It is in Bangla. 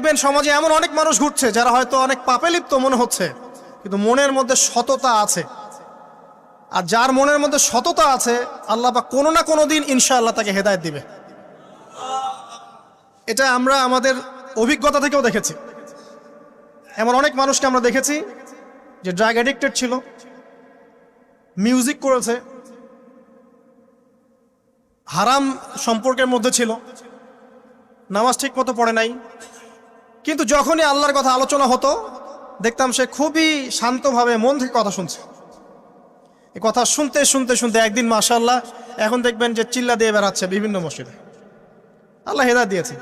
দেখবেন সমাজে এমন অনেক মানুষ ঘুরছে যারা হয়তো অনেক পাপে লিপ্ত মনে হচ্ছে, কিন্তু মনের মধ্যে সততা আছে। আর যার মনের মধ্যে সততা আছে, আল্লাহ পাক কোনো না কোনো দিন ইনশাআল্লাহ তাকে হেদায়েত দিবে। এটা আমরা আমাদের অভিজ্ঞতা থেকেও দেখেছি। এমন অনেক মানুষকে আমরা দেখেছি যে ড্রাগ অ্যাডিক্টেড ছিল, মিউজিক করেছে, হারাম সম্পর্কের মধ্যে ছিল, নামাজ ঠিক মতো পড়ে নাই, কিন্তু যখনই আল্লাহর কথা আলোচনা হতো দেখতাম সে খুবই শান্তভাবে মন থেকে কথা শুনছে। এই কথা শুনতে শুনতে শুনতে একদিন মাশাআল্লাহ এখন দেখবেন যে চিল্লা দিয়ে বেড়াচ্ছে বিভিন্ন মসজিদে। আল্লাহ হেদায়েত দিয়েছে।